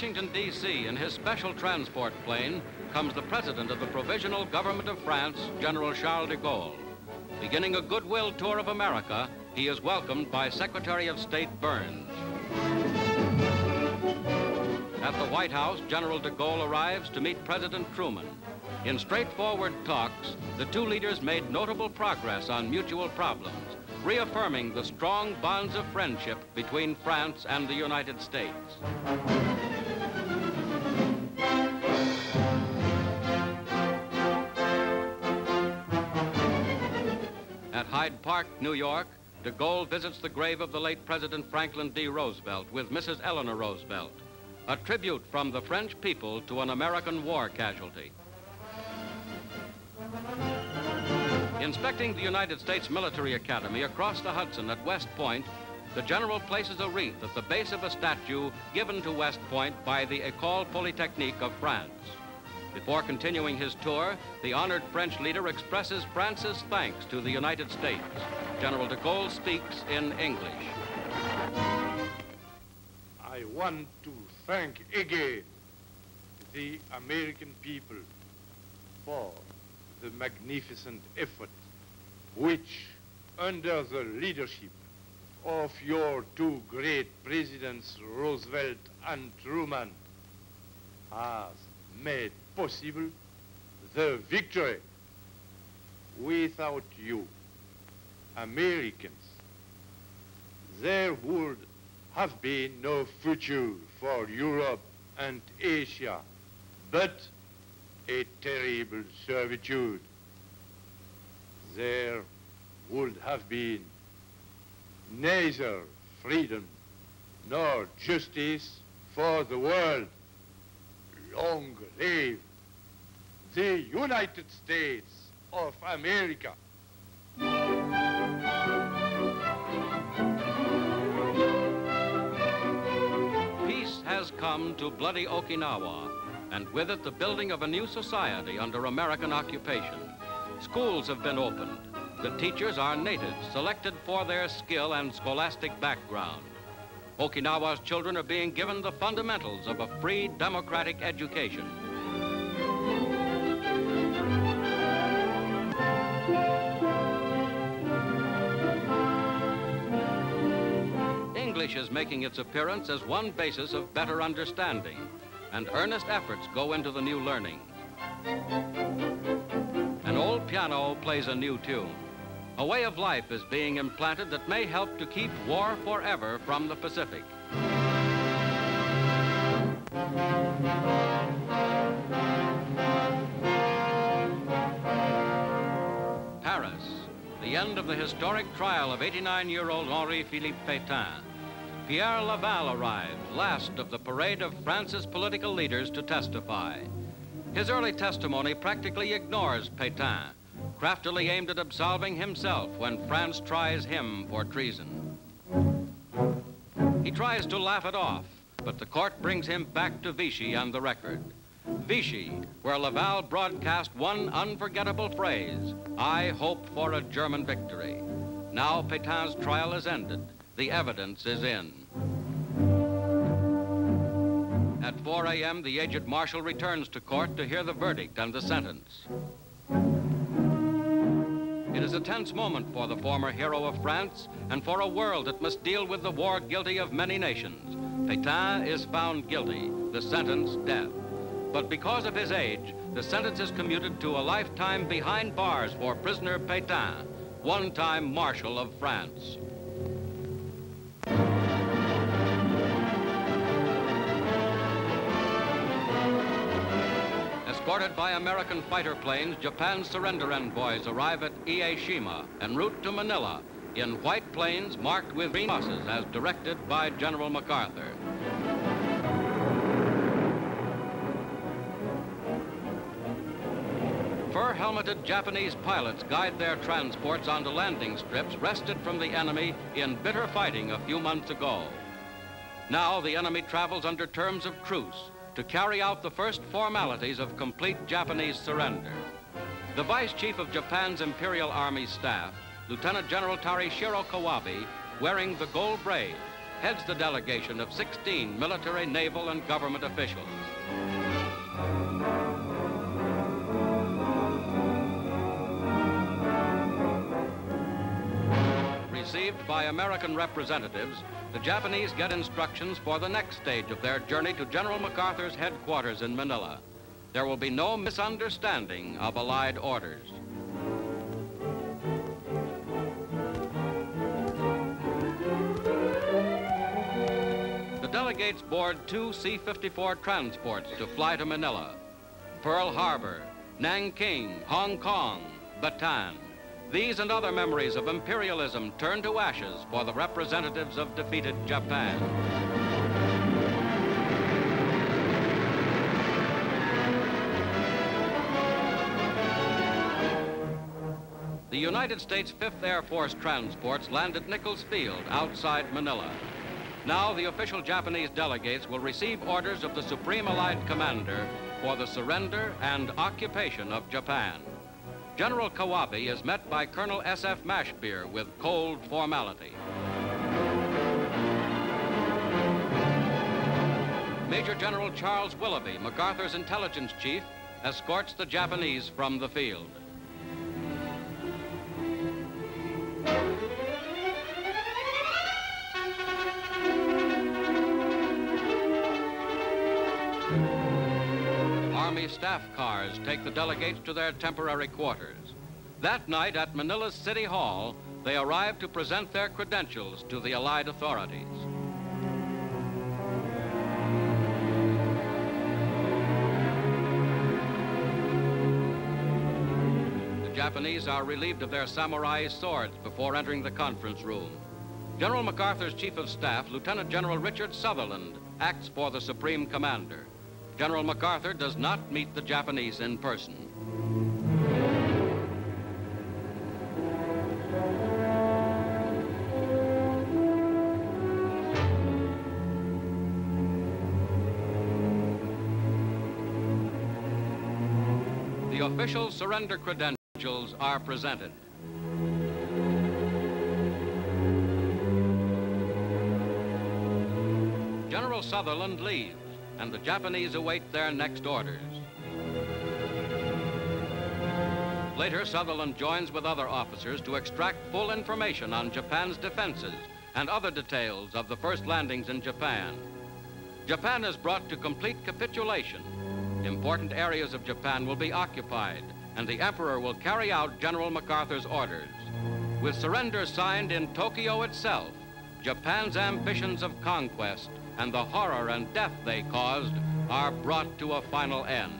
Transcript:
Washington, D.C., in his special transport plane, comes the President of the Provisional Government of France, General Charles de Gaulle. Beginning a goodwill tour of America, he is welcomed by Secretary of State Byrnes. At the White House, General de Gaulle arrives to meet President Truman. In straightforward talks, the two leaders made notable progress on mutual problems, reaffirming the strong bonds of friendship between France and the United States. At Hyde Park, New York, de Gaulle visits the grave of the late President Franklin D. Roosevelt with Mrs. Eleanor Roosevelt, a tribute from the French people to an American war casualty. Inspecting the United States Military Academy across the Hudson at West Point, the general places a wreath at the base of a statue given to West Point by the École Polytechnique of France. Before continuing his tour, the honored French leader expresses France's thanks to the United States. General de Gaulle speaks in English. I want to thank again the American people for the magnificent effort which, under the leadership of your two great presidents, Roosevelt and Truman, has made possible the victory. Without you, Americans, there would have been no future for Europe and Asia, but a terrible servitude. There would have been neither freedom nor justice for the world. Long live the United States of America. Peace has come to bloody Okinawa, and with it the building of a new society under American occupation. Schools have been opened. The teachers are natives, selected for their skill and scholastic background. Okinawa's children are being given the fundamentals of a free, democratic education. English is making its appearance as one basis of better understanding, and earnest efforts go into the new learning. An old piano plays a new tune. A way of life is being implanted that may help to keep war forever from the Pacific. Paris, the end of the historic trial of 89-year-old Henri-Philippe Pétain. Pierre Laval arrived, last of the parade of France's political leaders to testify. His early testimony practically ignores Pétain, craftily aimed at absolving himself when France tries him for treason. He tries to laugh it off, but the court brings him back to Vichy and the record. Vichy, where Laval broadcast one unforgettable phrase, "I hope for a German victory." Now Pétain's trial is ended. The evidence is in. At 4 a.m., the aged marshal returns to court to hear the verdict and the sentence. It is a tense moment for the former hero of France and for a world that must deal with the war guilty of many nations. Pétain is found guilty, the sentence death. But because of his age, the sentence is commuted to a lifetime behind bars for prisoner Pétain, one-time Marshal of France. Escorted by American fighter planes, Japan's surrender envoys arrive at Ieshima en route to Manila in white planes marked with green crosses as directed by General MacArthur. Fur-helmeted Japanese pilots guide their transports onto landing strips wrested from the enemy in bitter fighting a few months ago. Now the enemy travels under terms of truce to carry out the first formalities of complete Japanese surrender. The Vice Chief of Japan's Imperial Army Staff, Lieutenant General Tarishiro Kawabe, wearing the gold braid, heads the delegation of 16 military, naval, and government officials. Received by American representatives, the Japanese get instructions for the next stage of their journey to General MacArthur's headquarters in Manila. There will be no misunderstanding of Allied orders. The delegates board 2 C-54 transports to fly to Manila. Pearl Harbor, Nanking, Hong Kong, Bataan. These and other memories of imperialism turn to ashes for the representatives of defeated Japan. The United States 5th Air Force transports land at Nichols Field outside Manila. Now the official Japanese delegates will receive orders of the Supreme Allied Commander for the surrender and occupation of Japan. General Kawabe is met by Colonel S.F. Mashbeer with cold formality. Major General Charles Willoughby, MacArthur's intelligence chief, escorts the Japanese from the field. Army staff cars take the delegates to their temporary quarters. That night at Manila's City Hall, they arrive to present their credentials to the Allied authorities. The Japanese are relieved of their samurai swords before entering the conference room. General MacArthur's Chief of Staff, Lieutenant General Richard Sutherland, acts for the Supreme Commander. General MacArthur does not meet the Japanese in person. The official surrender credentials are presented. General Sutherland leaves, and the Japanese await their next orders. Later, Sutherland joins with other officers to extract full information on Japan's defenses and other details of the first landings in Japan. Japan is brought to complete capitulation. Important areas of Japan will be occupied, and the Emperor will carry out General MacArthur's orders. With surrender signed in Tokyo itself, Japan's ambitions of conquest and the horror and death they caused are brought to a final end.